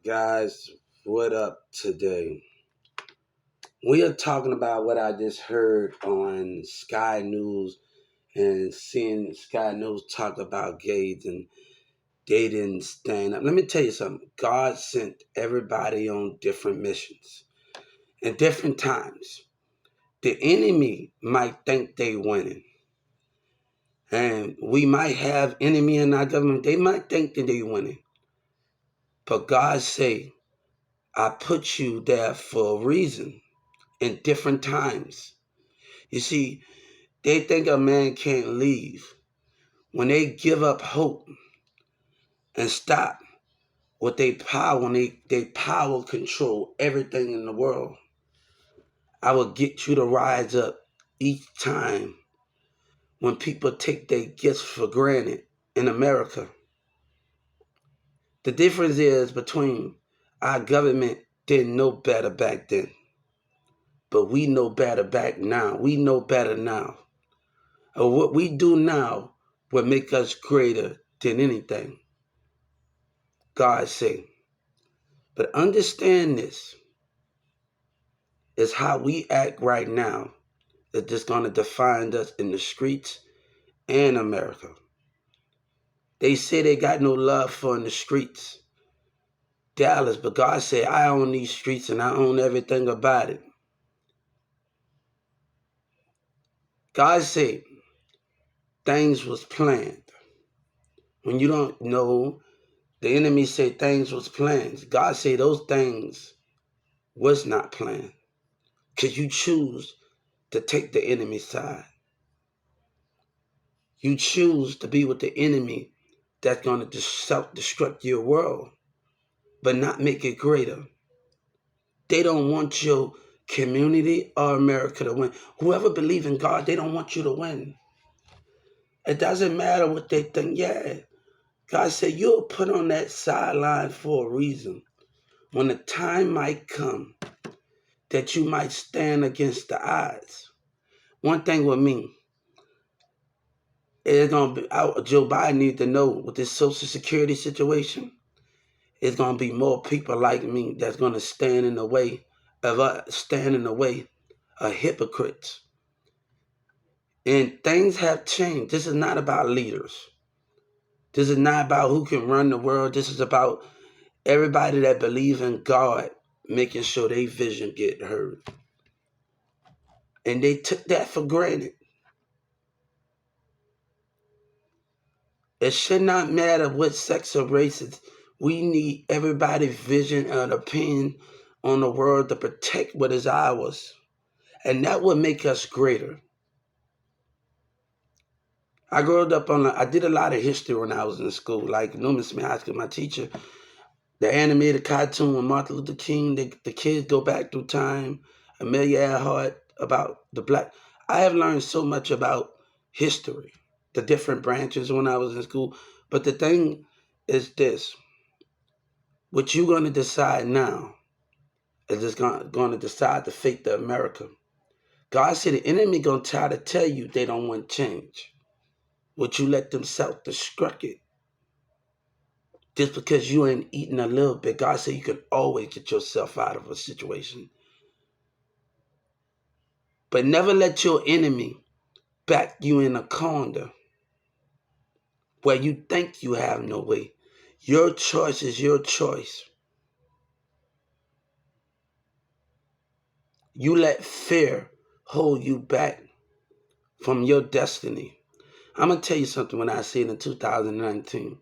Guys, what up today? We are talking about what I just heard on Sky News and seeing Sky News talk about gays and they didn't stand up. Let me tell you something. God sent everybody on different missions and different times. The enemy might think they winning. And we might have enemy in our government. They might think that they winning. But God say, I put you there for a reason in different times. You see, they think a man can't leave. When they give up hope and stop with their power, when they power control everything in the world, I will get you to rise up each time when people take their gifts for granted in America. The difference is between our government didn't know better back then, but we know better back now. We know better now. And what we do now will make us greater than anything. God say. But understand this is how we act right now that is going to define us in the streets and America. They say they got no love for in the streets, Dallas, but God said, I own these streets and I own everything about it. God said things was planned. When you don't know, the enemy say things was planned. God say those things was not planned because you choose to take the enemy's side. You choose to be with the enemy that's going to self-destruct your world, but not make it greater. They don't want your community or America to win. Whoever believes in God, they don't want you to win. It doesn't matter what they think. Yeah, God said you're put on that sideline for a reason. When the time might come that you might stand against the odds. One thing with me, it's gonna be Joe Biden needs to know with this Social Security situation. It's gonna be more people like me that's gonna stand in the way of hypocrites. And things have changed. This is not about leaders. This is not about who can run the world. This is about everybody that believes in God making sure their vision get heard. And they took that for granted. It should not matter what sex or race is. We need everybody's vision and opinion on the world to protect what is ours. And that would make us greater. I did a lot of history when I was in school, like Newman Smith High School, my teacher. The animated cartoon with Martin Luther King, the kids go back through time, Amelia Earhart about the black. I have learned so much about history, the different branches when I was in school. But the thing is this, what you're going to decide now is just going to decide the fate of America. God said the enemy going to try to tell you they don't want change. Would you let them self-destruct it? Just because you ain't eating a little bit, God said you can always get yourself out of a situation. But never let your enemy back you in a corner where you think you have no way. Your choice is your choice. You let fear hold you back from your destiny. I'm going to tell you something when I said in 2019.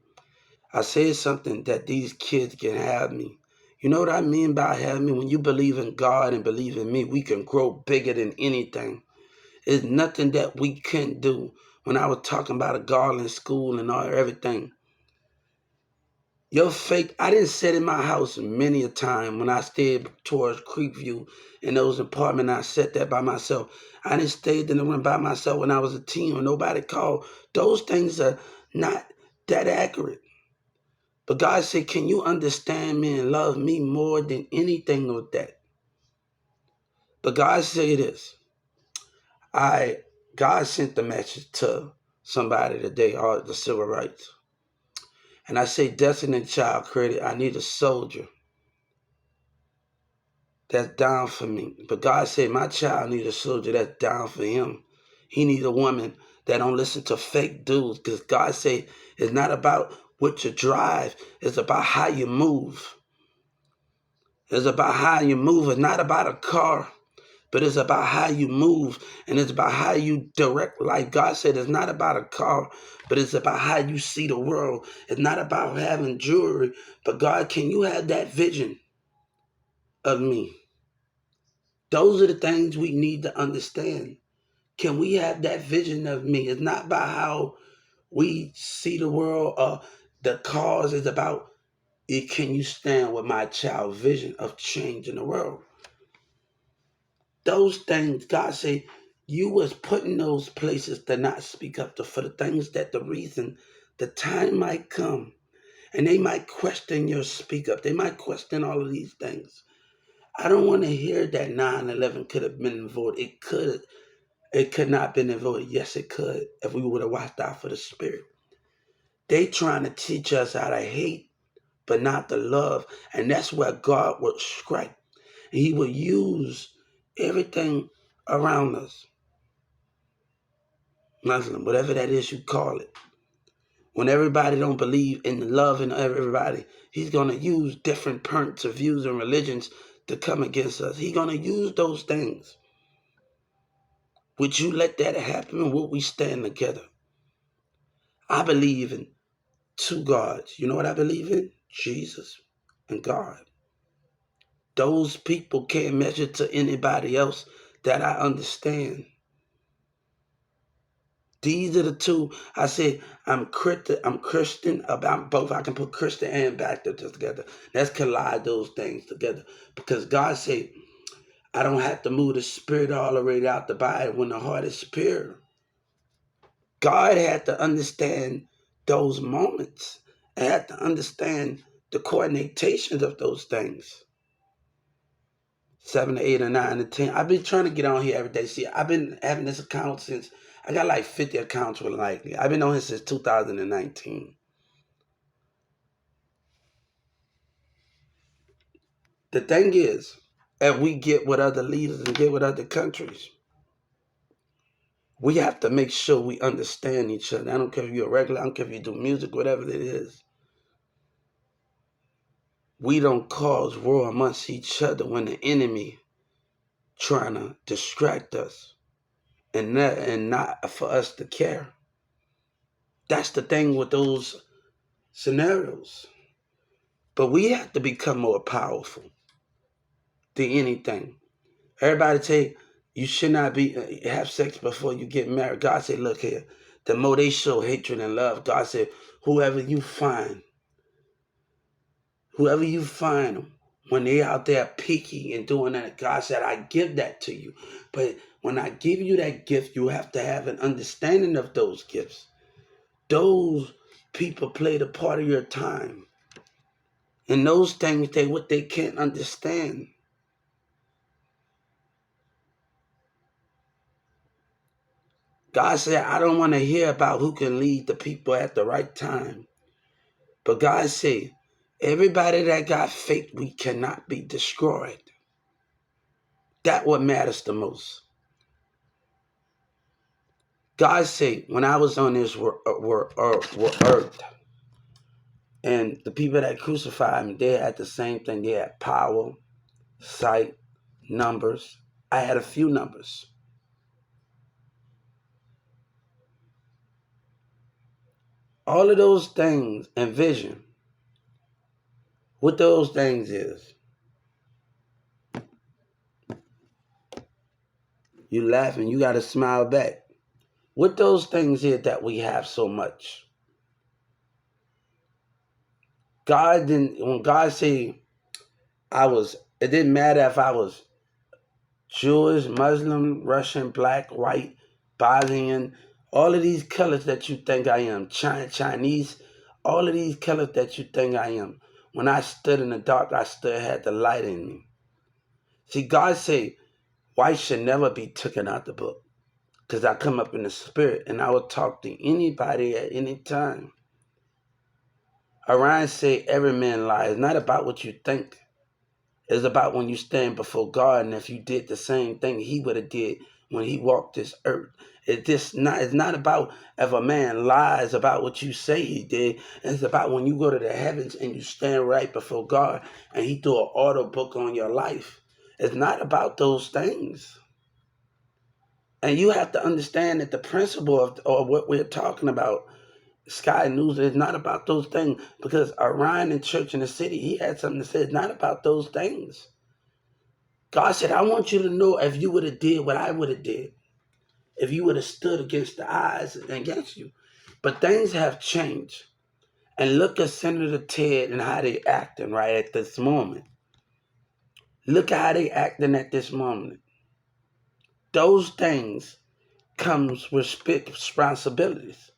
I said something that these kids can have me. You know what I mean by have me? When you believe in God and believe in me, we can grow bigger than anything. There's nothing that we can't do. When I was talking about a Garland school and everything, your faith, I didn't sit in my house many a time when I stayed towards Creekview in those apartments. I sat there by myself. I didn't stay in the room by myself when I was a teen when nobody called. Those things are not that accurate. But God said, can you understand me and love me more than anything of that? But God said this. God sent the message to somebody today, all the civil rights. And I say, Destiny Child credit, I need a soldier. that's down for me. But God said, my child need a soldier that's down for him. He need a woman that don't listen to fake dudes. Because God said, it's not about what you drive. It's about how you move. It's about how you move. It's not about a car, but it's about how you move. And it's about how you direct life. God said it's not about a car, but it's about how you see the world. It's not about having jewelry, but God, can you have that vision of me? Those are the things we need to understand. Can we have that vision of me? It's not about how we see the world or the cause. It's about it. Can you stand with my child vision of changing the world? Those things, God say, you was put in those places to not speak up to for the things that the reason the time might come and they might question your speak up. They might question all of these things. I don't want to hear that 9/11 could have been avoided. It could. It could not have been avoided. Yes, it could if we would have watched out for the spirit. They trying to teach us how to hate, but not to love. And that's where God would strike. He would use everything around us. Muslim, whatever that is you call it. When everybody don't believe in the love in everybody, he's going to use different points of views and religions to come against us. He's going to use those things. Would you let that happen, or would we stand together? I believe in two gods. You know what I believe in? Jesus and God. Those people can't measure to anybody else that I understand. These are the two. I said I'm Christian about both. I can put Christian and Baptist together. Let's collide those things together. Because God said, I don't have to move the spirit all the way out the body when the heart is pure. God had to understand those moments. I had to understand the coordinations of those things. 7 to 8 or 9 to 10. I've been trying to get on here every day. See, I've been having this account since I got like 50 accounts with Likely. I've been on here since 2019. The thing is, if we get with other leaders and get with other countries, we have to make sure we understand each other. I don't care if you're a regular, I don't care if you do music, whatever it is. We don't cause war amongst each other when the enemy trying to distract us and not for us to care. That's the thing with those scenarios. But we have to become more powerful than anything. Everybody say you should not be have sex before you get married. God said, look here, the more they show hatred and love, God said, whoever you find them, when they out there picky and doing that, God said, I give that to you. But when I give you that gift, you have to have an understanding of those gifts. Those people played a part of your time. And those things, what they can't understand. God said, I don't want to hear about who can lead the people at the right time. But God said, everybody that got faith, we cannot be destroyed. That's what matters the most. God said, when I was on this earth, and the people that crucified me, they had the same thing. They had power, sight, numbers. I had a few numbers. All of those things and vision, what those things is, you laughing, you got to smile back. What those things is that we have so much. God didn't, when God said it didn't matter if I was Jewish, Muslim, Russian, black, white, Bosnian, all of these colors that you think I am, Chinese, all of these colors that you think I am. When I stood in the dark, I still had the light in me. See, God said, white should never be taken out the book. Because I come up in the spirit and I will talk to anybody at any time. Orion said every man lies. It's not about what you think. It's about when you stand before God, and if you did the same thing he would have did when he walked this earth. It's not about if a man lies about what you say he did. It's about when you go to the heavens and you stand right before God and he do an auto book on your life. It's not about those things. And you have to understand that the principle of or what we're talking about, Sky News, is not about those things. Because Orion in church in the city, he had something to say. It's not about those things. God said, I want you to know if you would have did what I would have did, if you would have stood against the odds against you. But things have changed. And look at Senator Ted and how they acting right at this moment. Look at how they acting at this moment. Those things comes with responsibilities.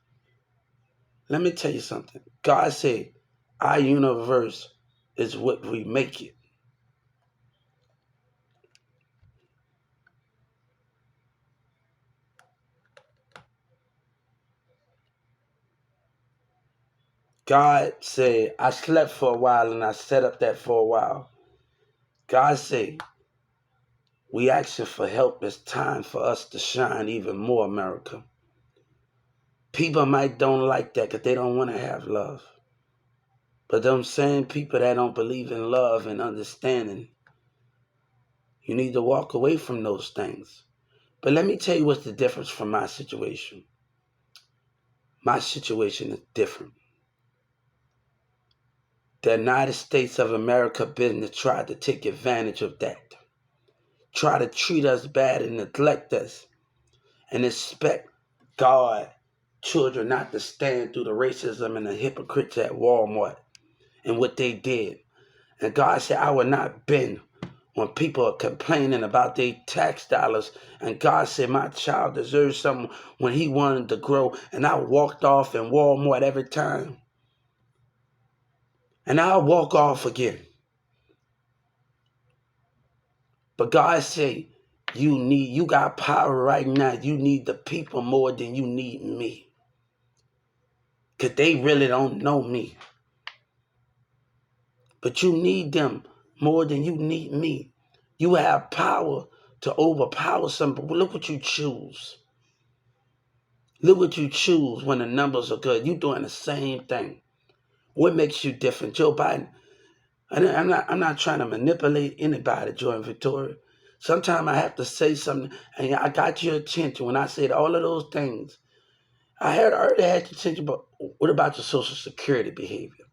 Let me tell you something. God said, our universe is what we make it. God said, I slept for a while and I set up that for a while. God said, we asking for help. It's time for us to shine even more, America. People might don't like that because they don't want to have love. But them same people that don't believe in love and understanding, you need to walk away from those things. But let me tell you what's the difference from my situation. My situation is different. The United States of America business tried to take advantage of that. Try to treat us bad and neglect us and expect God, children not to stand through the racism and the hypocrites at Walmart and what they did. And God said, I will not bend when people are complaining about their tax dollars. And God said, my child deserves something when he wanted to grow. And I walked off in Walmart every time. And I'll walk off again. But God said, you got power right now. You need the people more than you need me. Because they really don't know me. But you need them more than you need me. You have power to overpower somebody. But look what you choose. Look what you choose when the numbers are good. You're doing the same thing. What makes you different? Joe Biden, I'm not trying to manipulate anybody, Joy and Victoria. Sometimes I have to say something, and I got your attention when I said all of those things. I already had your attention, but what about your Social Security behavior?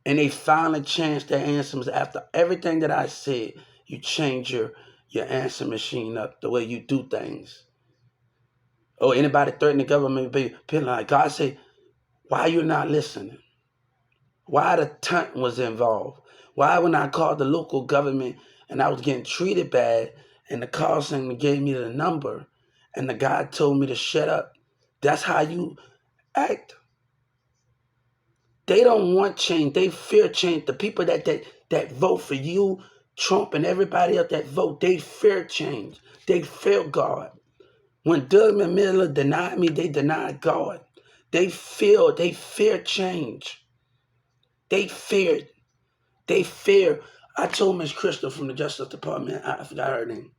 And they finally changed their answers after everything that I said. You change your answer machine up, the way you do things. Or anybody threaten the government, be penalized. God said, why you not listening? Why the tunt was involved? Why when I called the local government and I was getting treated bad and the call center gave me the number and the guy told me to shut up? That's how you act. They don't want change. They fear change. The people that vote for you, Trump, and everybody else that vote, they fear change. They fear God. When Doug Miller denied me, they denied God. They fear change. They fear. They fear. I told Miss Crystal from the Justice Department, I forgot her name.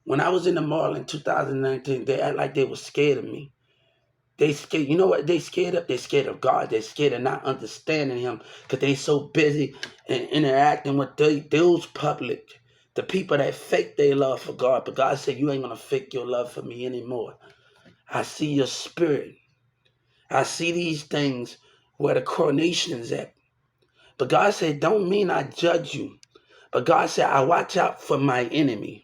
When I was in the mall in 2019, they act like they were scared of me. They scared. You know what? They scared of. They scared of God. They scared of not understanding Him because they so busy and interacting with those public, the people that fake their love for God. But God said, "You ain't gonna fake your love for me anymore. I see your spirit. I see these things where the coronation is at." But God said, "Don't mean I judge you." But God said, "I watch out for my enemy."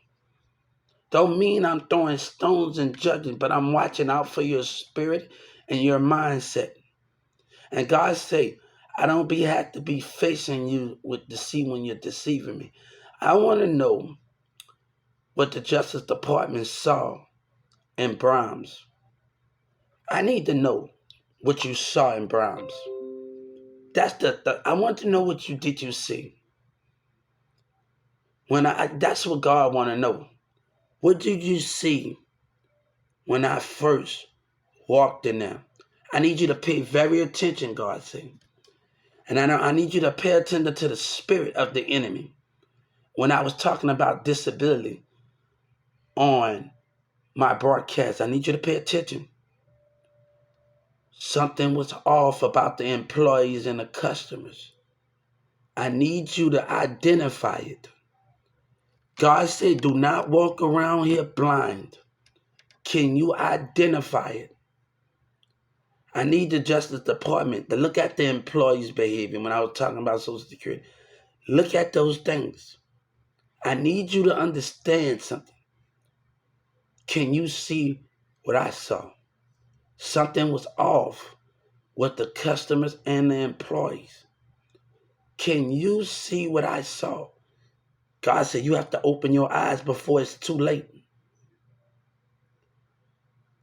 Don't mean I'm throwing stones and judging, but I'm watching out for your spirit and your mindset. And God say, I don't have to be facing you with deceit when you're deceiving me. I want to know what the Justice Department saw in Brahms. I need to know what you saw in Brahms. I want to know what you see. That's what God want to know. What did you see when I first walked in there? I need you to pay very attention, God said. And I need you to pay attention to the spirit of the enemy. When I was talking about disability on my broadcast, I need you to pay attention. Something was off about the employees and the customers. I need you to identify it. God said, do not walk around here blind. Can you identify it? I need the Justice Department to look at the employees' behavior when I was talking about Social Security. Look at those things. I need you to understand something. Can you see what I saw? Something was off with the customers and the employees. Can you see what I saw? God said you have to open your eyes before it's too late.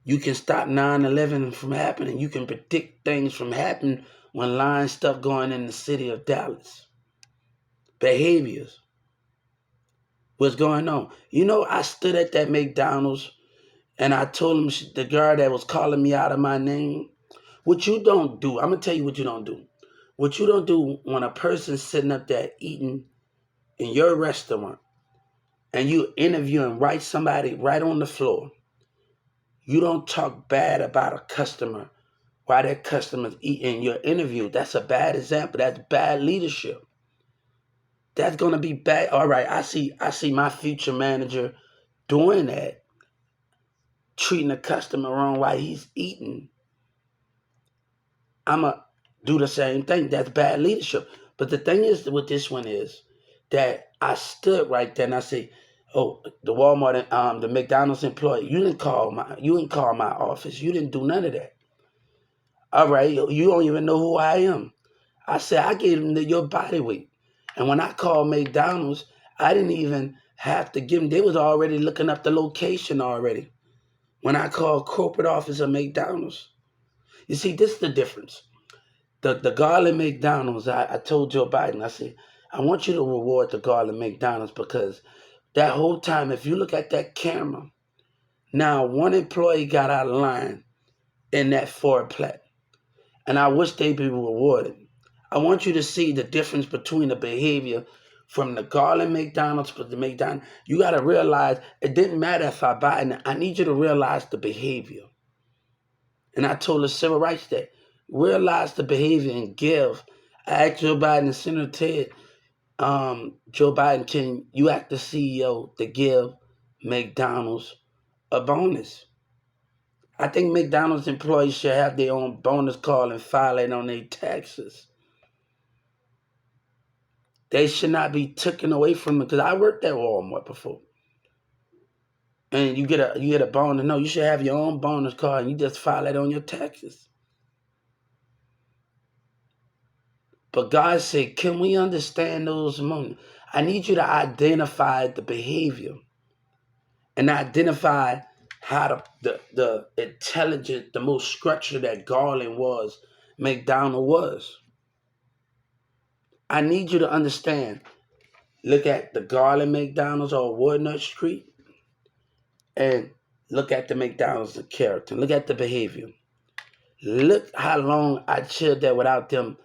You can stop 9/11 from happening. You can predict things from happening when lying stuff going in the city of Dallas. Behaviors. What's going on? You know, I stood at that McDonald's and I told him, the guy that was calling me out of my name, what you don't do, I'm going to tell you what you don't do. What you don't do when a person's sitting up there eating in your restaurant and you interviewing somebody right on the floor, you don't talk bad about a customer while that customer's eating your interview. That's a bad example. That's bad leadership. That's gonna be bad. All right, I see my future manager doing that, treating a customer wrong while he's eating. I'ma do the same thing. That's bad leadership. But the thing is with this one is that I stood right there and I say, oh, the Walmart, the McDonald's employee, you didn't call my office. You didn't do none of that. All right, you don't even know who I am. I said, I gave them your body weight. And when I called McDonald's, I didn't even have to give them, they was already looking up the location already. When I called corporate office of McDonald's. You see, this is the difference. The Garland McDonald's, I told Joe Biden, I said, I want you to reward the Garland McDonald's because that whole time, if you look at that camera, now one employee got out of line in that Ford Plat. And I wish they'd be rewarded. I want you to see the difference between the behavior from the Garland McDonald's to the McDonald's. You got to realize it didn't matter if I buy it. I need you to realize the behavior. And I told the Civil Rights Day, realize the behavior and give. I asked Joe Biden and Senator Ted, Joe Biden, can you ask the CEO to give McDonald's a bonus? I think McDonald's employees should have their own bonus call and file it on their taxes. They should not be taken away from them because I worked at Walmart before. And you get a bonus. No, you should have your own bonus card and you just file it on your taxes. But God said, can we understand those moments? I need you to identify the behavior and identify how the intelligent, the most structured that Garland was, McDonald was. I need you to understand. Look at the Garland McDonald's or Walnut Street and look at the McDonald's the character. Look at the behavior. Look how long I chilled there without them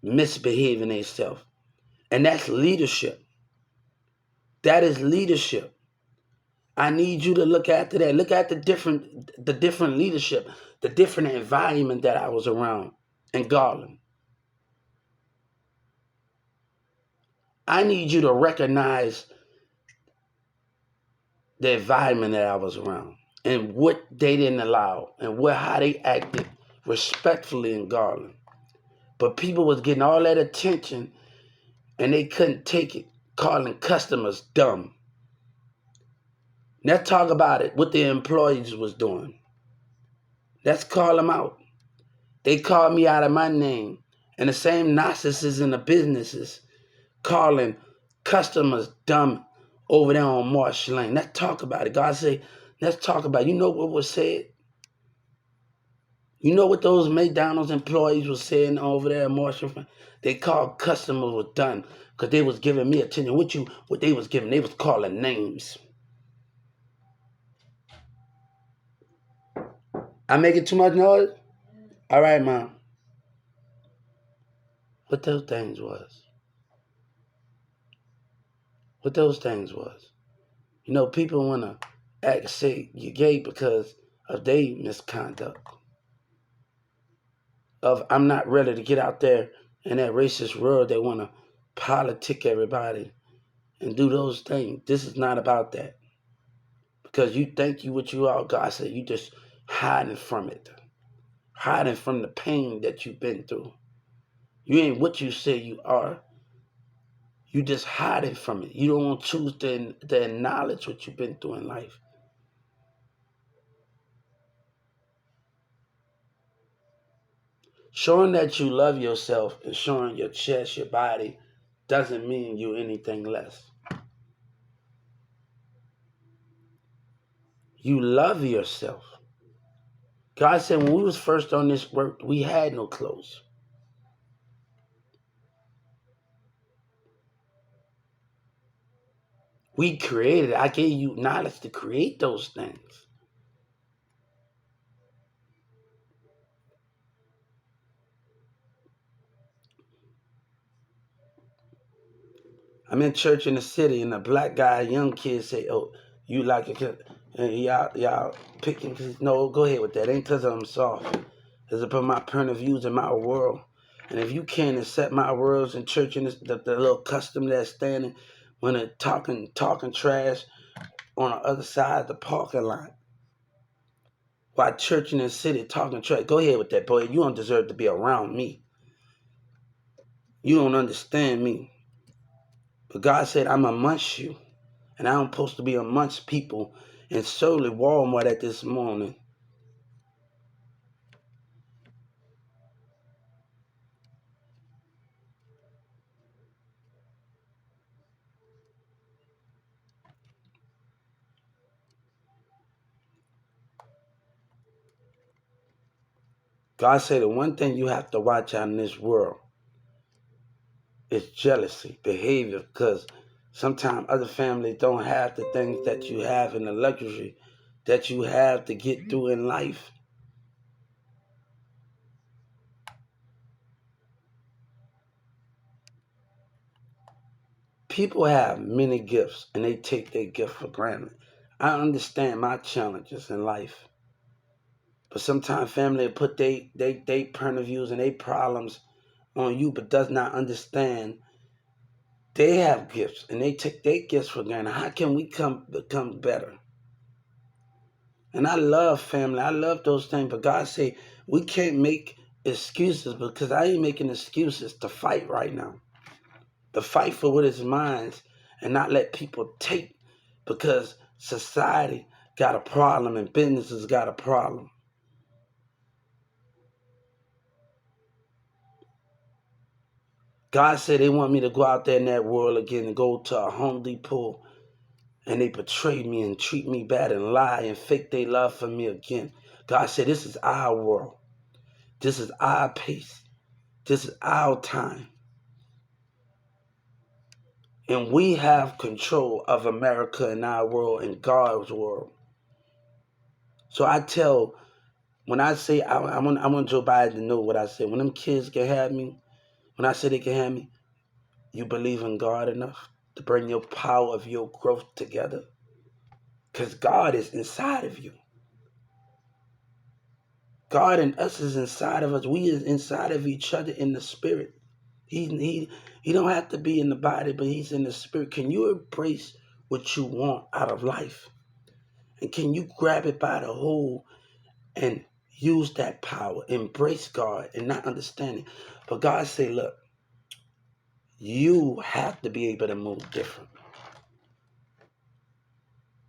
misbehaving themselves. And that's leadership. That is leadership. I need you to look after that. Look at the different leadership, the different environment that I was around in Garland. I need you to recognize the environment that I was around and what they didn't allow and how they acted respectfully in Garland. But people was getting all that attention and they couldn't take it, calling customers dumb. Let's talk about it, what the employees was doing. Let's call them out. They called me out of my name. And the same narcissists in the businesses calling customers dumb over there on Marsh Lane. Let's talk about it. God said, let's talk about it. You know what was said? You know what those McDonald's employees were saying over there at Marshall? They called customers were done because they was giving me attention. What they was giving, they was calling names. I making too much noise? All right, Mom. What those things was. What those things was. You know, people want to act say you're gay because of their misconduct. Of I'm not ready to get out there in that racist world. They want to politic everybody and do those things. This is not about that. Because you think you what you are, God said you just hiding from it. Hiding from the pain that you've been through. You ain't what you say you are. You just hiding from it. You don't choose to acknowledge what you've been through in life. Showing that you love yourself and showing your chest, your body, doesn't mean you anything less. You love yourself. God said when we was first on this work, we had no clothes. We created it. I gave you knowledge to create those things. I'm in church in the city, and a black guy, young kid, say, "Oh, you like it?" And y'all picking? No, go ahead with that. Ain't because I'm soft. It's about my point of views in my world. And if you can't accept my words in church and the little custom that's standing when they're talking trash on the other side of the parking lot, while church in the city talking trash, go ahead with that, boy. You don't deserve to be around me. You don't understand me. But God said, I'm amongst you. And I'm supposed to be amongst people. And solely Walmart at this morning. God said the one thing you have to watch out in this world is jealousy, behavior, because sometimes other families don't have the things that you have and the luxury that you have to get through in life. People have many gifts and they take their gift for granted. I understand my challenges in life. But sometimes family put they point of views and they problems on you, but does not understand they have gifts and they take their gifts for granted. How can we become better? And I love family. I love those things. But God say we can't make excuses because I ain't making excuses to fight right now. To fight for what is mine and not let people take because society got a problem and businesses got a problem. God said they want me to go out there in that world again and go to a Home Depot and they betray me and treat me bad and lie and fake their love for me again. God said, this is our world. This is our pace. This is our time. And we have control of America and our world and God's world. So I tell, when I say I want Joe Biden to know what I say. When them kids can have me, when I say they can have me, you believe in God enough to bring your power of your growth together? Because God is inside of you. God and us is inside of us. We is inside of each other in the spirit. He don't have to be in the body, but he's in the spirit. Can you embrace what you want out of life? And can you grab it by the whole and use that power? Embrace God and not understand it. But God say, look, you have to be able to move different.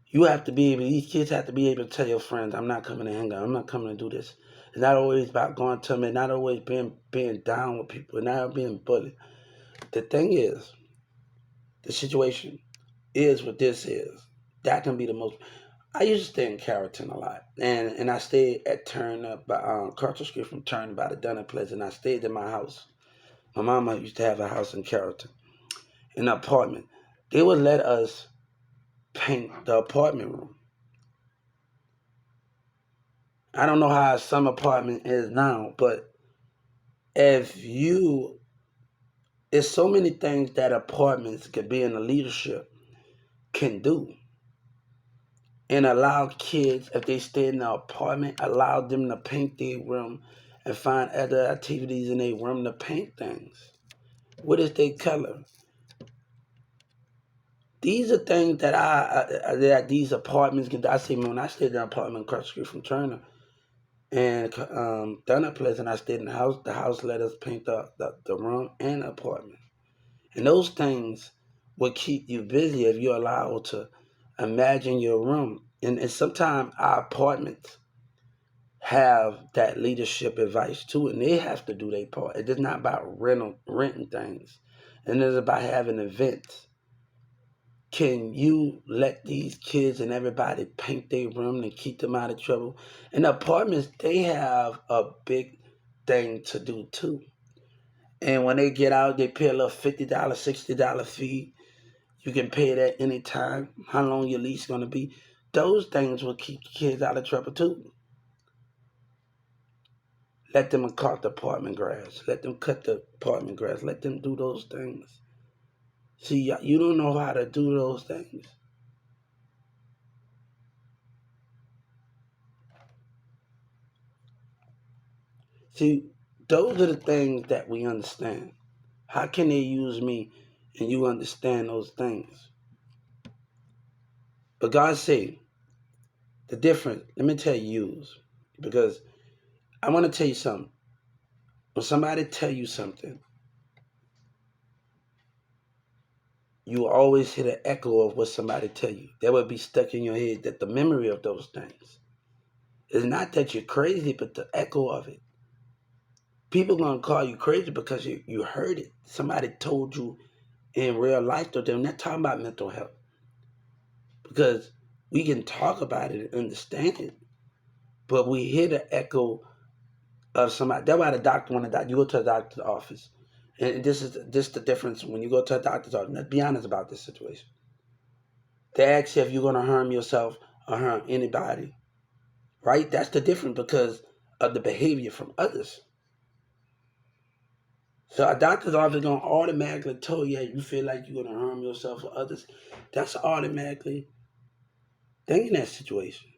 You have to be able, these kids have to be able to tell your friends, I'm not coming to hang out. I'm not coming to do this. It's not always about going to me, not always being down with people, not being bullied. The thing is, the situation is what this is. That can be the most. I used to stay in Carrollton a lot, and I stayed at Turn up by Carter Street from Turn by the Dunning Place, and I stayed in my house. My mama used to have a house in Carrollton, an apartment. They would let us paint the apartment room. I don't know how some apartment is now, but if you There's so many things that apartments could be in the leadership can do and allow kids, if they stay in the apartment, allow them to paint their room and find other activities in their room to paint things. What is their color? These are things that that these apartments can do. I see when I stayed in an apartment across the street from Turner and Thunder Place, and I stayed in the house. The house let us paint the room and the apartment. And those things will keep you busy if you're allowed to imagine your room. And sometimes our apartments have that leadership advice too, and they have to do their part. It is not about renting things, and it's about having events. Can you let these kids and everybody paint their room and keep them out of trouble? And the apartments, they have a big thing to do too. And when they get out, they pay a little $50, $60 fee. You can pay that anytime, how long your lease is going to be. Those things will keep kids out of trouble too. Let them cut the apartment grass. Let them cut the apartment grass. Let them do those things. See, you don't know how to do those things. See, those are the things that we understand. How can they use me and you understand those things? But God said, the difference, let me tell you, because I want to tell you something. When somebody tell you something, you will always hear the echo of what somebody tell you. That will be stuck in your head, that the memory of those things. It's not that you're crazy, but the echo of it. People gonna call you crazy because you heard it. Somebody told you in real life, though they're not talking about mental health. Because we can talk about it and understand it, but we hear the echo of somebody. That's why the doctor, when you go to the doctor's office, and this the difference when you go to a doctor's office. Let's be honest about this situation. They ask you if you're gonna harm yourself or harm anybody, right? That's the difference because of the behavior from others. So a doctor's office gonna automatically tell you you feel like you're gonna harm yourself or others. That's automatically thinking that situation.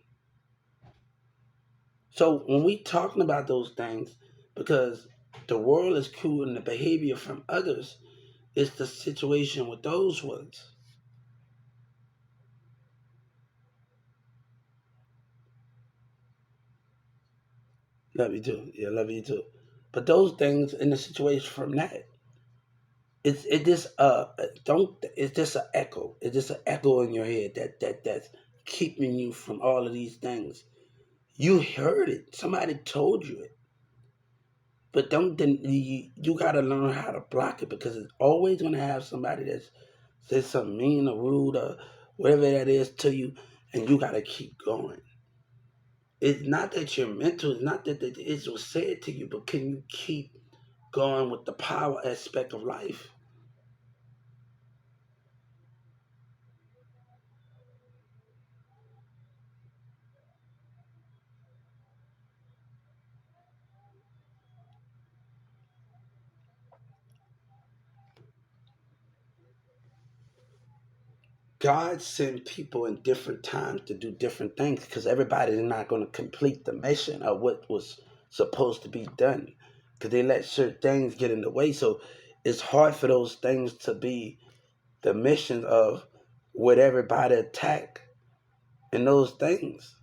So when we talking about those things, because the world is cool and the behavior from others is the situation with those ones. Love you too. Yeah, love you too. But those things in the situation from that, it just don't it's just an echo. It's just an echo in your head that's keeping you from all of these things. You heard it. Somebody told you it. But don't then you gotta learn how to block it because it's always gonna have somebody that says something mean or rude or whatever that is to you, and you gotta keep going. It's not that you're mental. It's not that it was said to you, but can you keep going with the power aspect of life? God sent people in different times to do different things because everybody is not going to complete the mission of what was supposed to be done because they let certain things get in the way. So it's hard for those things to be the mission of what everybody attack and those things.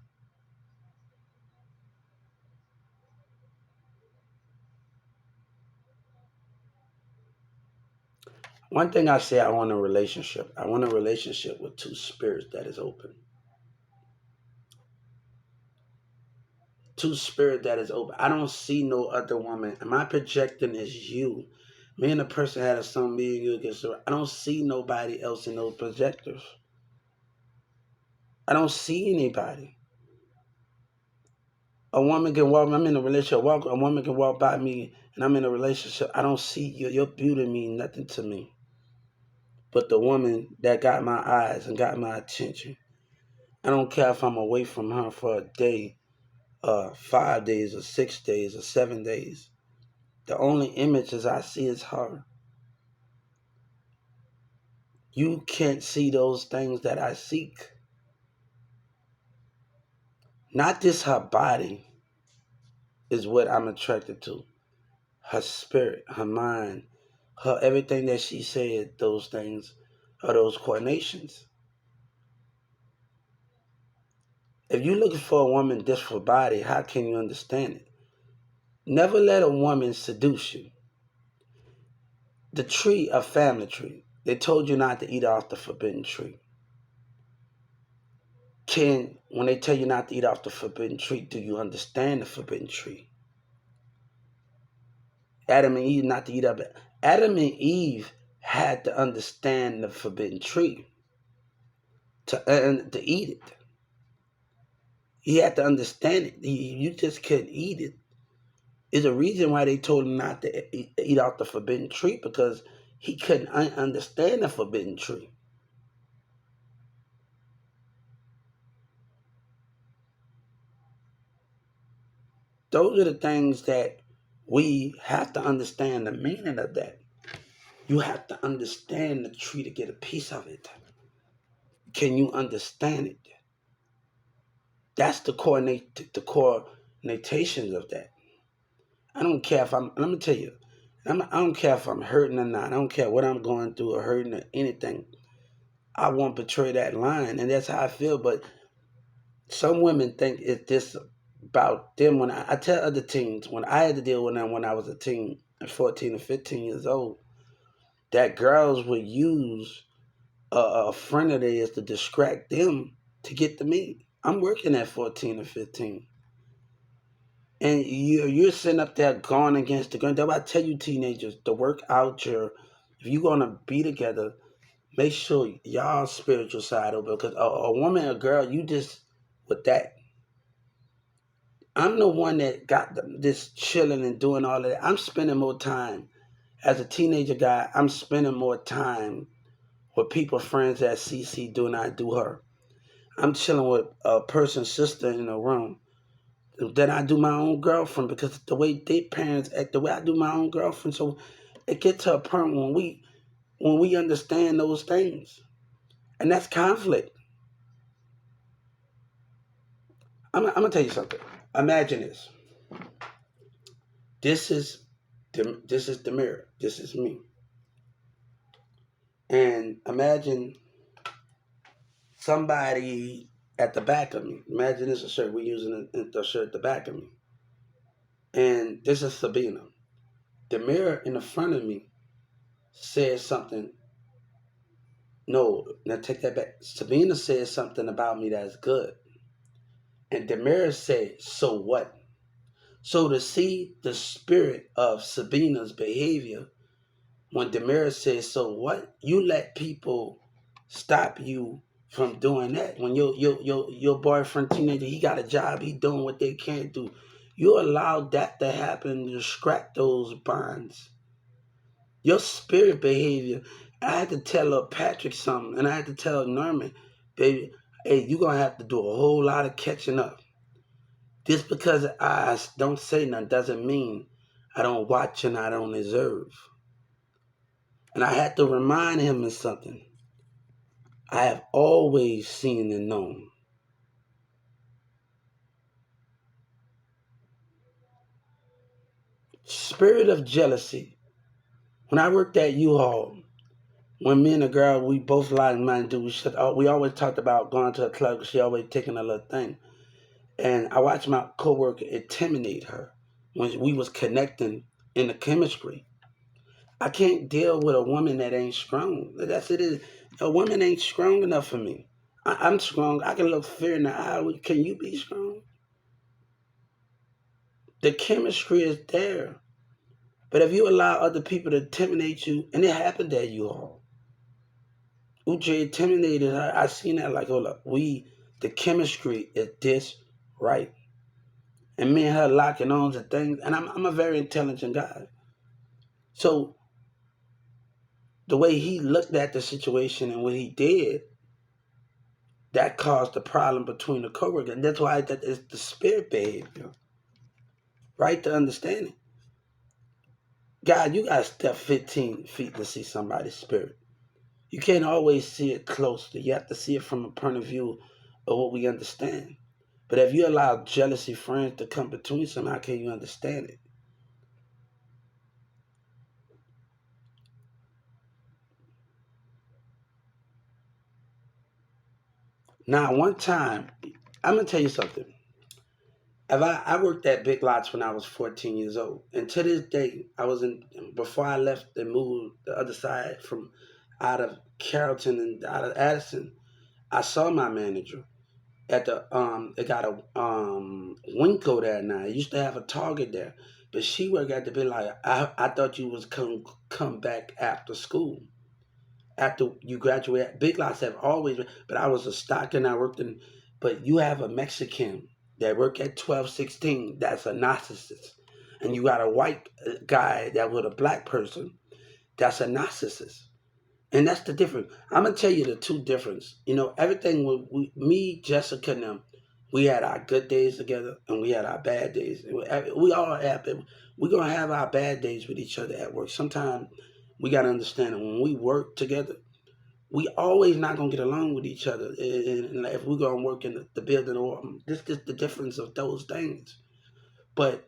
One thing I say I want a relationship. I want a relationship with two spirits that is open. Two spirit that is open. I don't see no other woman. My projecting is you. Me and the person had a son, me and you against her. I don't see nobody else in those projectors. I don't see anybody. A woman can walk, I'm in a relationship, a woman can walk by me and I'm in a relationship. I don't see you. Your beauty mean nothing to me. But the woman that got my eyes and got my attention. I don't care if I'm away from her for a day, 5 days or 6 days or 7 days. The only images I see is her. You can't see those things that I seek. Not just her body is what I'm attracted to. Her spirit, her mind, her everything that she said, those things are those coordinations. If you're looking for a woman just for body, how can you understand it? Never let a woman seduce you. The tree, a family tree. They told you not to eat off the forbidden tree. When they tell you not to eat off the forbidden tree, do you understand the forbidden tree? Adam and Eve not to eat of it. Adam and Eve had to understand the forbidden tree to eat it. He had to understand it. You just couldn't eat it. There's a reason why they told him not to eat off the forbidden tree because he couldn't understand the forbidden tree. Those are the things that we have to understand the meaning of that. You have to understand the tree to get a piece of it. Can you understand it? That's the coordinations of that. I don't care if I'm. Let me tell you, I don't care if I'm hurting or not. I don't care what I'm going through or hurting or anything. I won't betray that line, and that's how I feel. But some women think it's just about them. When I tell other teens, when I had to deal with them when I was a teen, 14 or 15 years old, that girls would use a friend of theirs to distract them to get to me. I'm working at 14 or 15. And you're sitting up there going against the grain. That's why I tell you teenagers to work out if you're going to be together, make sure y'all spiritual side over. Because a woman, a girl, you just, with that. I'm the one that got this chilling and doing all of that. I'm spending more time. As a teenager guy, I'm spending more time with people, friends that CC do not do her. I'm chilling with a person's sister in a room. Then I do my own girlfriend because the way their parents act, the way I do my own girlfriend. So it gets to a point when we understand those things, and that's conflict. I'm gonna tell you something. Imagine this. This is the mirror. This is me. And imagine somebody at the back of me. Imagine this is a shirt. We're using the shirt at the back of me. And this is Sabina. The mirror in the front of me says something. No, now take that back. Sabina says something about me that's good. And the mirror said, so what? So to see the spirit of Sabina's behavior, when Demira says, so what? You let people stop you from doing that. When your boyfriend, teenager, he got a job, he doing what they can't do. You allow that to happen to scrap those bonds. Your spirit behavior. I had to tell Patrick something, and I had to tell Norman, baby, hey, you're going to have to do a whole lot of catching up. Just because I don't say nothing doesn't mean I don't watch and I don't observe. And I had to remind him of something. I have always seen and known. Spirit of jealousy. When I worked at U-Haul, when me and a girl, we both lied mind do, we always talked about going to a club. She always taking a little thing. And I watched my coworker intimidate her when we was connecting in the chemistry. I can't deal with a woman that ain't strong. That's it. A woman ain't strong enough for me. I'm strong. I can look fear in the eye. Can you be strong? The chemistry is there. But if you allow other people to intimidate you, and it happened at you all. Uche intimidated her. I seen that like, hold up, the chemistry is this right. And me and her locking on to things. And I'm a very intelligent guy. So the way he looked at the situation and what he did, that caused the problem between the coworker. And that's why that is the spirit behavior. Right to understand it. God, you got to step 15 feet to see somebody's spirit. You can't always see it closely. You have to see it from a point of view of what we understand. But if you allow jealousy friends to come between some, how can you understand it? Now, one time, I'm gonna tell you something. If I worked at Big Lots when I was 14 years old, and to this day, I was in before I left and moved the other side from out of Carrollton and out of Addison. I saw my manager at the it got a Winco there now. It used to have a Target there, but she worked at the Big Lot. I thought you was come back after school after you graduate. Big Lots have always, but I was a stock and I worked in, but you have a Mexican that work at 1216 that's a narcissist. And you got a white guy that with a black person that's a narcissist. And that's the difference. I'm gonna tell you the two difference. You know, everything with me, Jessica, and them, we had our good days together, and we had our bad days. We all have it. We're gonna have our bad days with each other at work. Sometimes we gotta understand that when we work together, we always not gonna get along with each other. And if we're gonna work in the building, or this is the difference of those things. But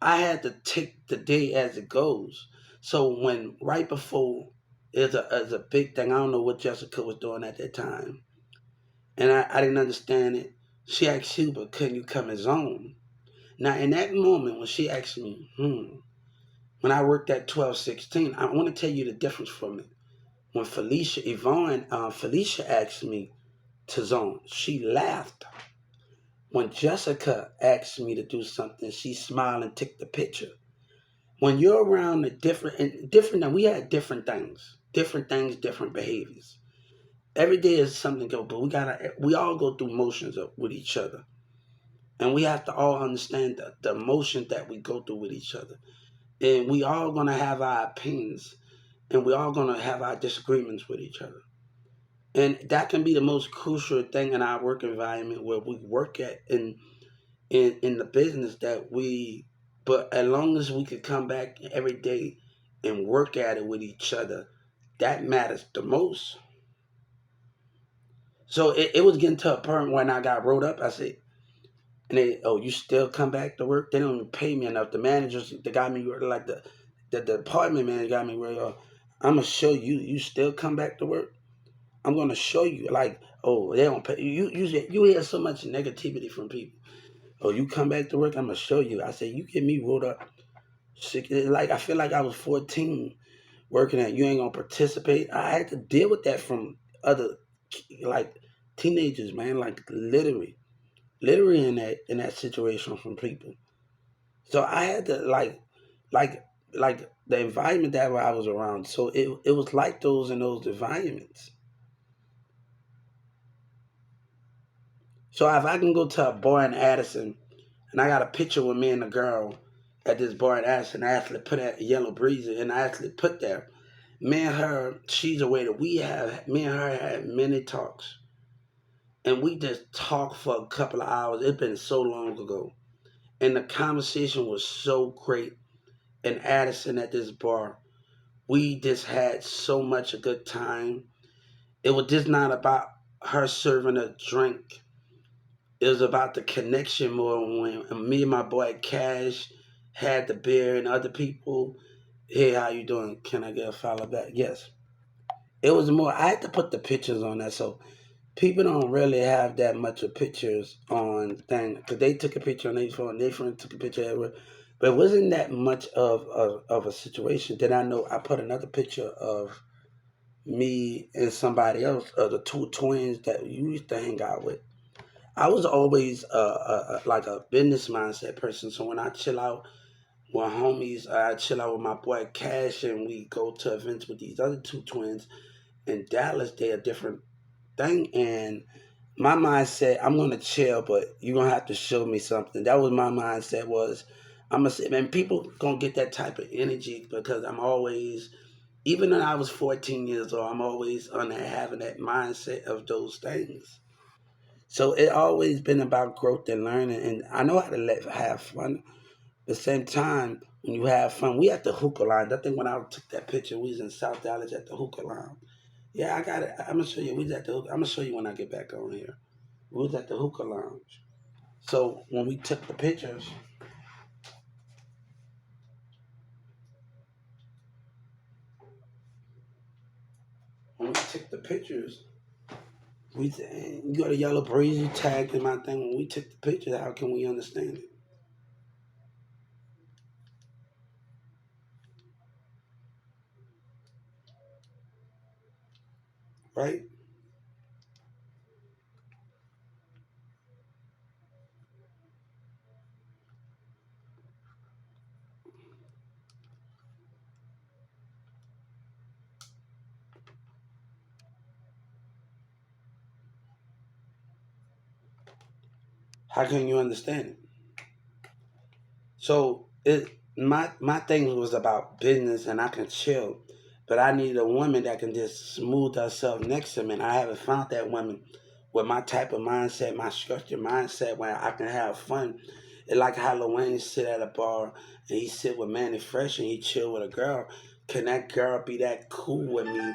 I had to take the day as it goes. So when right before is a big thing. I don't know what Jessica was doing at that time, and I didn't understand it. She asked you, but couldn't you come and zone? Now in that moment when she asked me, when I worked at 1216, I want to tell you the difference from it. When Felicia asked me to zone, she laughed. When Jessica asked me to do something, she smiled and took the picture. When you're around the different, we had different things, different behaviors. Every day is something go, but we all go through motions with each other, and we have to all understand the emotions that we go through with each other, and we all gonna have our opinions, and we all gonna have our disagreements with each other, and that can be the most crucial thing in our work environment where we work at in the business that we. But as long as we could come back every day and work at it with each other, that matters the most. So it was getting to a point when I got rolled up. I said, and they, oh, you still come back to work? They don't even pay me enough. The managers, they got me like the department manager got me where I'm gonna show you. You still come back to work? I'm gonna show you. Like, oh, they don't pay you. You hear so much negativity from people. Oh, you come back to work? I'm gonna show you. I said, you get me rolled up. Like I feel like I was 14 working at. You ain't gonna participate. I had to deal with that from other like teenagers, man. Like literally in that situation from people. So I had to like like the environment that I was around. So it was like those in those environments. So if I can go to a bar in Addison and I got a picture with me and a girl at this bar in Addison, I actually put at Yellow Breezy and I actually put there. Me and her, she's a waiter. Me and her had many talks. And we just talked for a couple of hours. It's been so long ago. And the conversation was so great in Addison at this bar. We just had so much a good time. It was just not about her serving a drink. It was about the connection more when me and my boy Cash had the beer and other people. Hey, how you doing? Can I get a follow back? Yes. It was more. I had to put the pictures on that, so people don't really have that much of pictures on thing because they took a picture on their phone. Their friend took a picture everywhere, but it wasn't that much of a situation. Then I know I put another picture of me and somebody else, the two twins that you used to hang out with. I was always like a business mindset person. So when I chill out with homies, I chill out with my boy Cash, and we go to events with these other two twins in Dallas. They're a different thing, and my mindset, I'm gonna chill, but you're gonna have to show me something. That was my mindset was I'm gonna say, man, people gonna get that type of energy because I'm always, even when I was 14 years old, I'm always on that having that mindset of those things. So it always been about growth and learning, and I know how to have fun. At the same time, when you have fun, we at the hookah line. I think when I took that picture, we was in South Dallas at the hookah line. Yeah, I got it. I'm gonna show you. We was at the. I'm gonna show you when I get back on here. We was at the hookah lounge. So when we took the pictures, when we took the pictures, you got a yellow breeze. You tagged in my thing. When we took the pictures, how can we understand it, right? How can you understand it? So my thing was about business, and I can chill, but I need a woman that can just smooth herself next to me. And I haven't found that woman with my type of mindset, my structured mindset, where I can have fun. It's like Halloween sit at a bar and he sit with Manny Fresh and he chill with a girl. Can that girl be that cool with me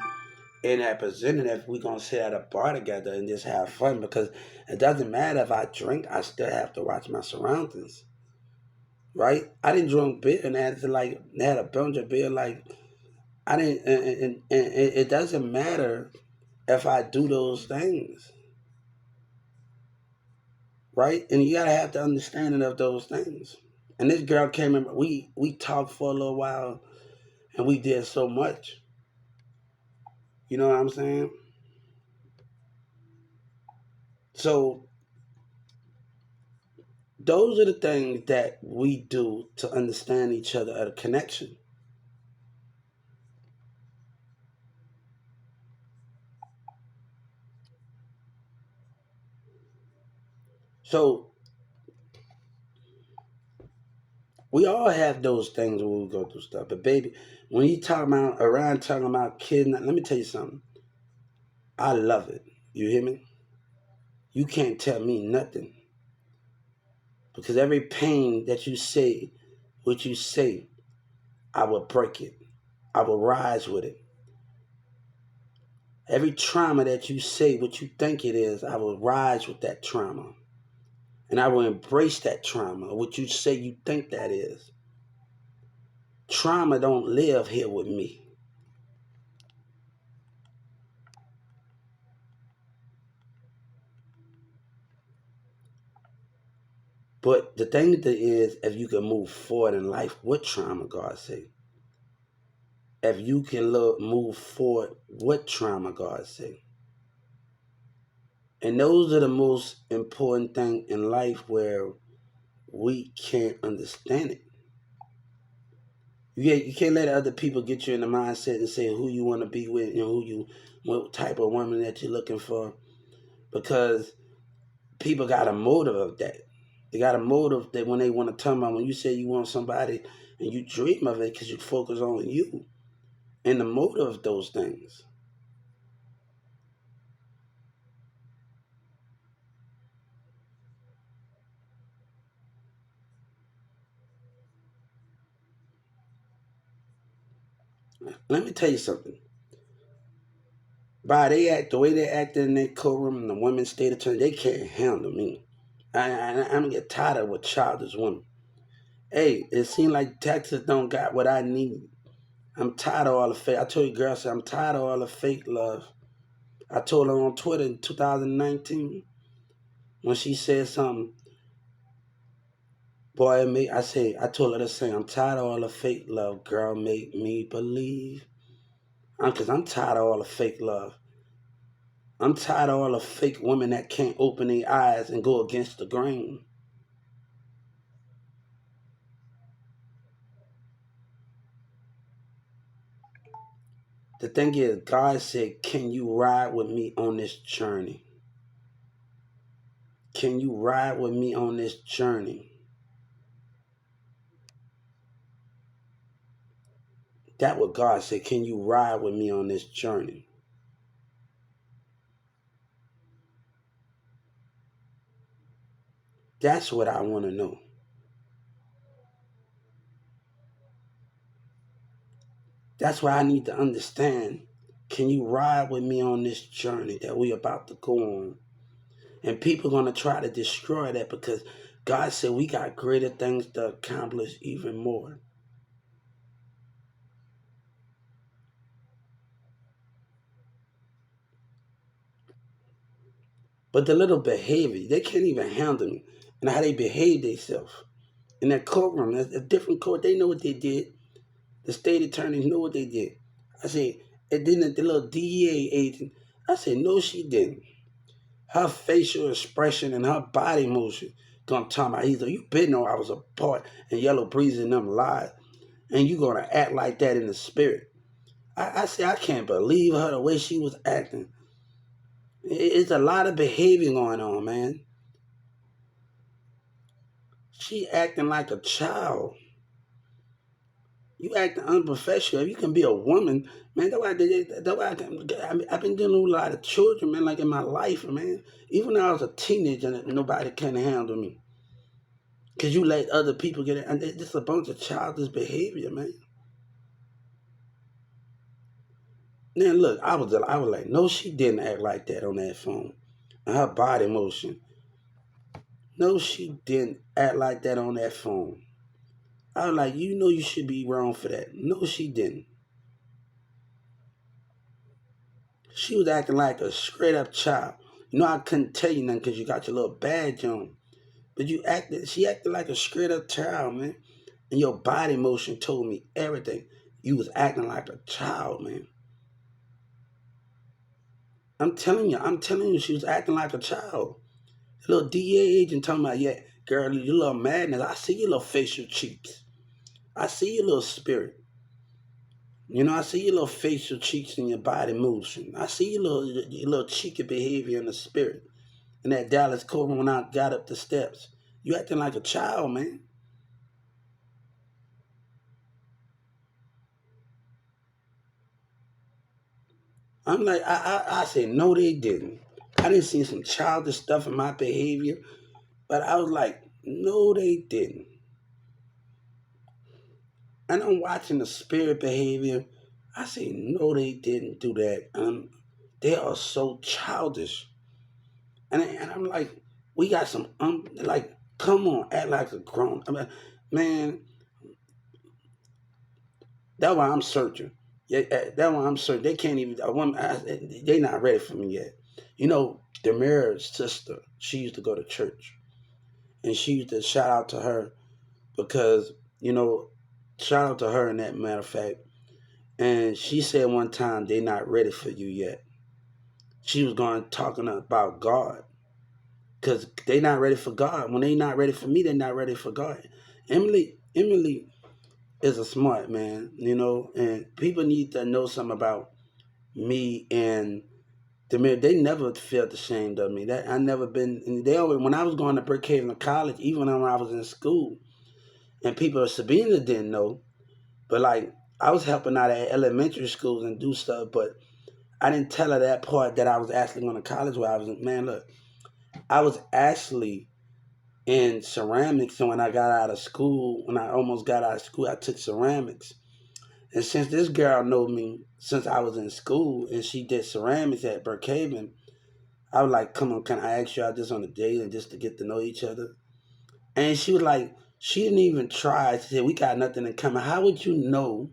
in that position if we gonna sit at a bar together and just have fun? Because it doesn't matter if I drink, I still have to watch my surroundings, right? I didn't drink beer and had to like had a bunch of beer. Like I didn't, and it doesn't matter if I do those things, right? And you gotta have the understanding of those things. And this girl came in. We talked for a little while, and we did so much. You know what I'm saying? So those are the things that we do to understand each other at a connection. So we all have those things when we go through stuff. But baby, when you talking about kids, let me tell you something. I love it. You hear me? You can't tell me nothing. Because every pain that you say, what you say, I will break it. I will rise with it. Every trauma that you say, what you think it is, I will rise with that trauma. And I will embrace that trauma, what you say you think that is. Trauma don't live here with me. But the thing that is, if you can move forward in life, what trauma, God say? If you can move forward, what trauma, God say? And those are the most important thing in life where we can't understand it. You can't let other people get you in the mindset and say who you want to be with and what type of woman that you're looking for, because people got a motive of that. They got a motive that when they want to talk about, when you say you want somebody and you dream of it because you focus on you and the motive of those things. Let me tell you something. The way they act in their courtroom and the women state attorney, they can't handle me. I'm gonna get tired of a childish woman. Hey, it seems like Texas don't got what I need. I'm tired of all the fake. I told you, girl, I said, I'm tired of all the fake love. I told her on Twitter in 2019 when she said something. Boy, I told her to say, I'm tired of all the fake love. Girl, make me believe. Because I'm tired of all the fake love. I'm tired of all the fake women that can't open their eyes and go against the grain. The thing is, God said, can you ride with me on this journey? Can you ride with me on this journey? That what God said. Can you ride with me on this journey? That's what I want to know. That's why I need to understand. Can you ride with me on this journey that we about to go on? And people gonna try to destroy that because God said we got greater things to accomplish even more. But the little behavior, they can't even handle me and how they behave themselves. In that courtroom, that's a different court, they know what they did. The state attorneys know what they did. I said, and then the little DEA agent, I said, no, she didn't. Her facial expression and her body motion gonna tell me either you been know I was a part in Yellow Breeze and them lies, and you gonna act like that in the spirit. I say I can't believe her the way she was acting. It's a lot of behavior going on, man. She acting like a child. You acting unprofessional. If you can be a woman, man, that's why I've been dealing with a lot of children, man, like in my life, man. Even when I was a teenager, nobody can handle me. Because you let other people get it. And it's just a bunch of childish behavior, man. Then look, I was like, no, she didn't act like that on that phone. And her body motion. No, she didn't act like that on that phone. I was like, you know you should be wrong for that. No, she didn't. She was acting like a straight up child. You know, I couldn't tell you nothing because you got your little badge on. But she acted like a straight up child, man. And your body motion told me everything. You was acting like a child, man. I'm telling you, she was acting like a child. The little DA agent talking about, yeah, girl, you little madness. I see your little facial cheeks. I see your little spirit. You know, I see your little facial cheeks and your body motion. I see your little cheeky behavior in the spirit. In that Dallas courtroom when I got up the steps. You acting like a child, man. I'm like, I said, no, they didn't. I didn't see some childish stuff in my behavior, but I was like, no, they didn't. And I'm watching the spirit behavior. I say, no, they didn't do that. They are so childish. And I'm like, we got some, like, come on, act like a grown. I mean, man, that's why I'm searching. Yeah, that's why I'm searching. They can't even, they not ready for me yet. You know, Demir's sister, she used to go to church. And she used to shout out to her because, you know, shout out to her in that matter of fact. And she said one time, they not ready for you yet. She was going talking about God because they not ready for God. When they not ready for me, they not ready for God. Emily is a smart man, you know, and people need to know something about me and Demir. They never felt ashamed of me. That I never been. And they always when I was going to Brookhaven College, even when I was in school, and people of Sabina didn't know, but like I was helping out at elementary schools and do stuff, but I didn't tell her that part that I was actually going to college where I was. Man, look, I was actually in ceramics, and when I got out of school, when I almost got out of school, I took ceramics. And since this girl know me since I was in school and she did ceramics at Brookhaven, I was like, come on, can I ask you out just on a date and just to get to know each other? And she was like, she didn't even try. She said, we got nothing in common. How would you know?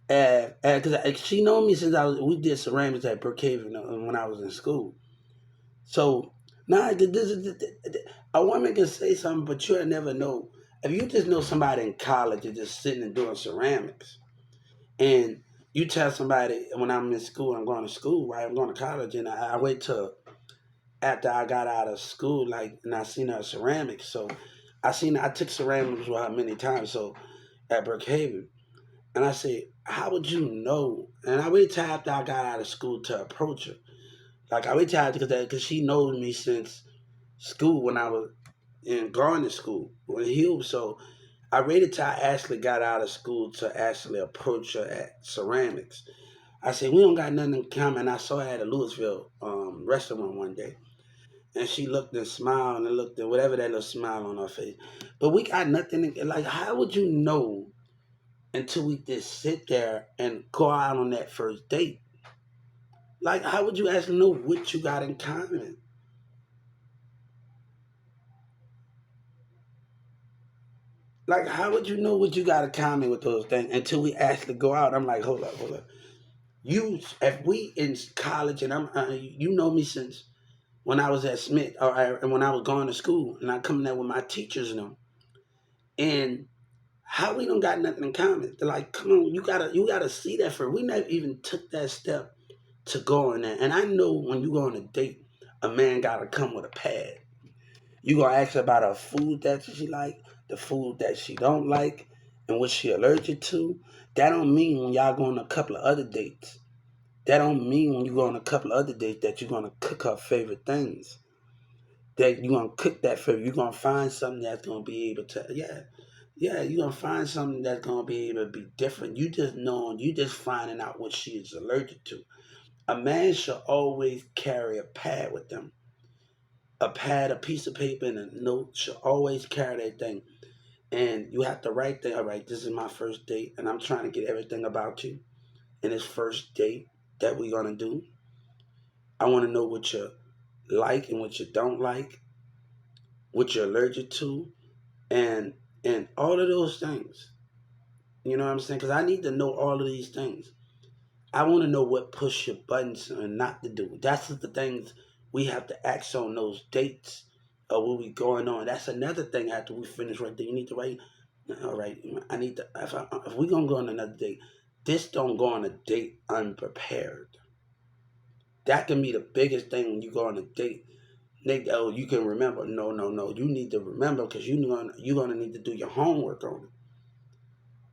Because she know me since we did ceramics at Brookhaven when I was in school. So now a woman can say something, but you'll never know. If you just know somebody in college and just sitting and doing ceramics, and you tell somebody when I'm in school, I'm going to school, right? I'm going to college, and I wait till after I got out of school, like, and I seen her ceramics. So I took ceramics with her many times. So at Brookhaven, and I said, how would you know? And I wait till after I got out of school to approach her. Like I wait till after because she knows me since school when I was in going to school when he was so. I waited till I actually got out of school to actually approach her at ceramics. I said, we don't got nothing in common. I saw her at a Louisville restaurant one day. And she looked and smiled and looked at whatever that little smile on her face. But we got nothing. Like, how would you know until we just sit there and go out on that first date? Like, how would you actually know what you got in common? Like, how would you know what you got in common with those things until we actually go out? I'm like, hold up, hold up. You, if we in college, and you know me since when I was at Smith, and when I was going to school, and I come there with my teachers and them, and how we don't got nothing in common? They're like, come on, you gotta see that for. We never even took that step to go in there. And I know when you go on a date, a man gotta come with a pad. You gonna ask her about her food that she like, the food that she don't like, and what she allergic to. That don't mean when y'all go on a couple of other dates. That don't mean when you go on a couple of other dates that you're gonna cook her favorite things. That you're gonna cook that for. You're gonna find something that's gonna be able to, yeah, you're gonna find something that's gonna be able to be different. You just finding out what she is allergic to. A man should always carry a pad with them. A pad, a piece of paper, and a note should always carry that thing. And you have to write there, all right, this is my first date, and I'm trying to get everything about you in this first date that we're gonna do. I wanna know what you like and what you don't like, what you're allergic to, and all of those things. You know what I'm saying? Because I need to know all of these things. I want to know what push your buttons and not to do. That's the things we have to act on those dates of what we going on. That's another thing after we finish right there. You need to write. All right, I need to. If we gonna go on another date, this don't go on a date unprepared. That can be the biggest thing when you go on a date. Nigga, oh, you can remember. No, no, no. You need to remember because you're gonna need to do your homework on it.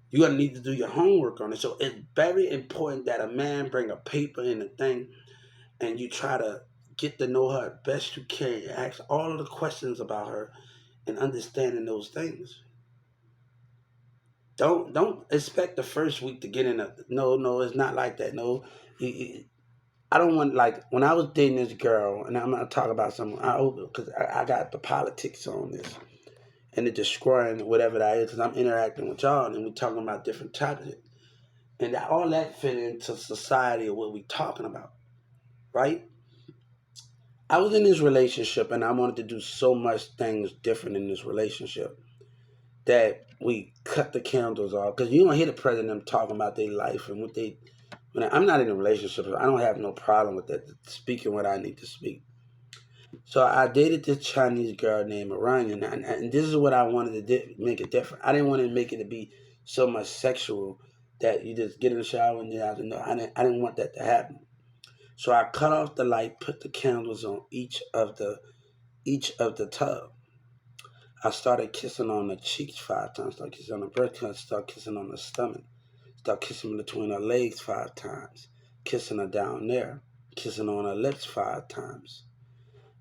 You're gonna need to do your homework on it. So it's very important that a man bring a paper and a thing, and you try to get to know her as best you can. Ask all of the questions about her and understanding those things. Don't expect the first week to get in a no, no, it's not like that. No, I don't want, like, when I was dating this girl, and I'm gonna talk about some. I hope because I got the politics on this and the destroying whatever that is because I'm interacting with y'all and we're talking about different topics. And that, all that fit into society of what we talking about, right? I was in this relationship and I wanted to do so much things different in this relationship that we cut the candles off. Because you don't hear the president talking about their life and what they. I'm not in a relationship, so I don't have no problem with that. Speaking what I need to speak. So I dated this Chinese girl named Iranian, and this is what I wanted to make it different. I didn't want to make it to be so much sexual that you just get in the shower and you have to know. I didn't want that to happen. So I cut off the light, put the candles on each of the tub. I started kissing on the cheeks 5 times, started kissing on the breast, started kissing on the stomach, started kissing between her legs 5 times, kissing her down there, kissing on her lips 5 times.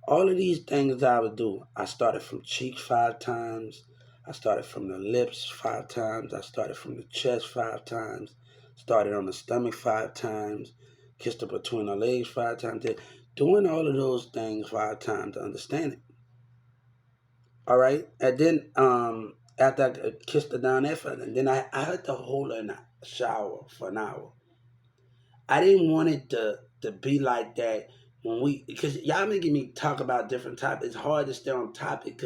All of these things I would do. I started from cheeks 5 times. I started from the lips 5 times. I started from the chest 5 times. Started on the stomach 5 times. Kissed her between her legs 5 times. Doing all of those things 5 times to understand it. All right. And then after I kissed her down there, and then I had to hold her in the shower for an hour. I didn't want it to be like that when we, because y'all making me talk about different topics. It's hard to stay on topic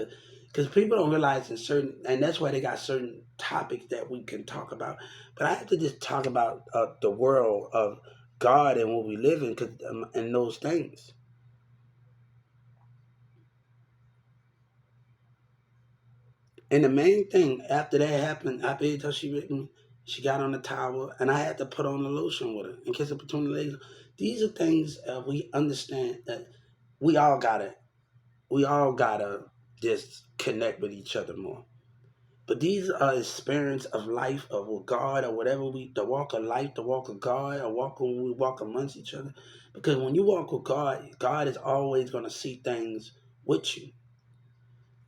because people don't realize in certain, and that's why they got certain topics that we can talk about. But I have to just talk about the world of God and what we live in, and those things. And the main thing after that happened, after every time she with me, she got on the towel, and I had to put on the lotion with her and kiss her between the legs. These are things we understand that we all gotta we all gotta just connect with each other more. But these are experience of life of with God or whatever the walk of life, the walk of God, or walk when we walk amongst each other. Because when you walk with God, God is always gonna see things with you.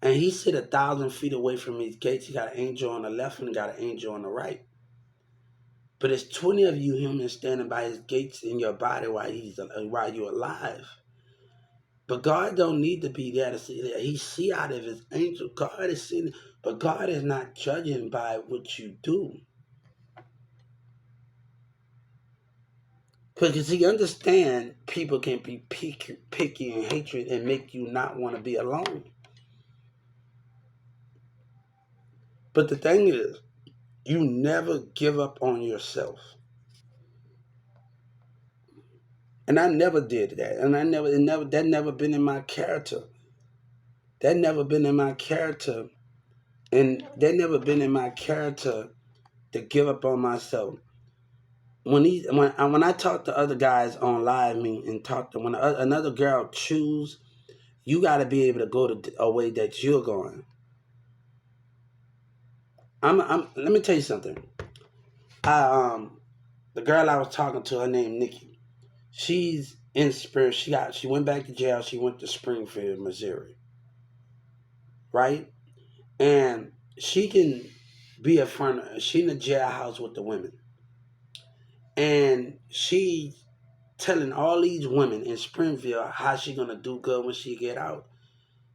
And he sit 1,000 feet away from his gates. He got an angel on the left and got an angel on the right. But it's 20 of you humans standing by his gates in your body while you're alive. But God don't need to be there to see that. He see out of his angel. God is seeing, but God is not judging by what you do. Because he understand people can be picky and hatred and make you not want to be alone. But the thing is, you never give up on yourself. And I never did that. And that never been in my character. That never been in my character. And that never been in my character to give up on myself. When I talk to other guys on live me and talk to when another girl choose, you got to be able to go to a way that you're going. Let me tell you something. I the girl I was talking to, her name Nikki. She's in spirit. She went back to jail. She went to Springfield, Missouri, right? And she can be a friend. She in the jailhouse with the women, and she telling all these women in Springfield how she gonna do good when she get out.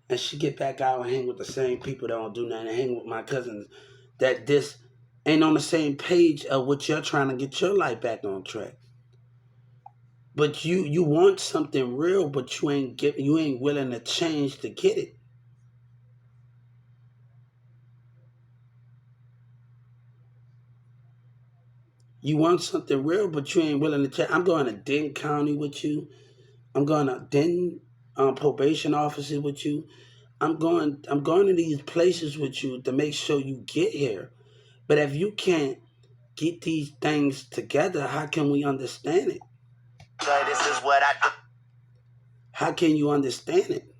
And she get back out and hang with the same people that don't do nothing, and hang with my cousins that this ain't on the same page of what you're trying to get your life back on track. But you want something real, but you ain't willing to change to get it. You want something real, but you ain't willing to change. I'm going to Denton County with you. I'm going to Denton probation offices with you. I'm going to these places with you to make sure you get here. But if you can't get these things together, how can we understand it? So this is what I do. How can you understand it?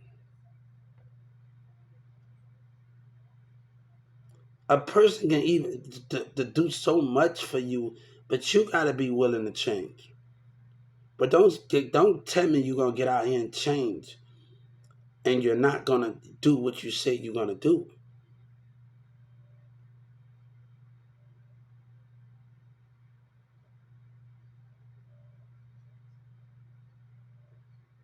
A person can even to do so much for you, but you gotta be willing to change. But don't tell me you're gonna get out here and change, and you're not gonna do what you say you're gonna do.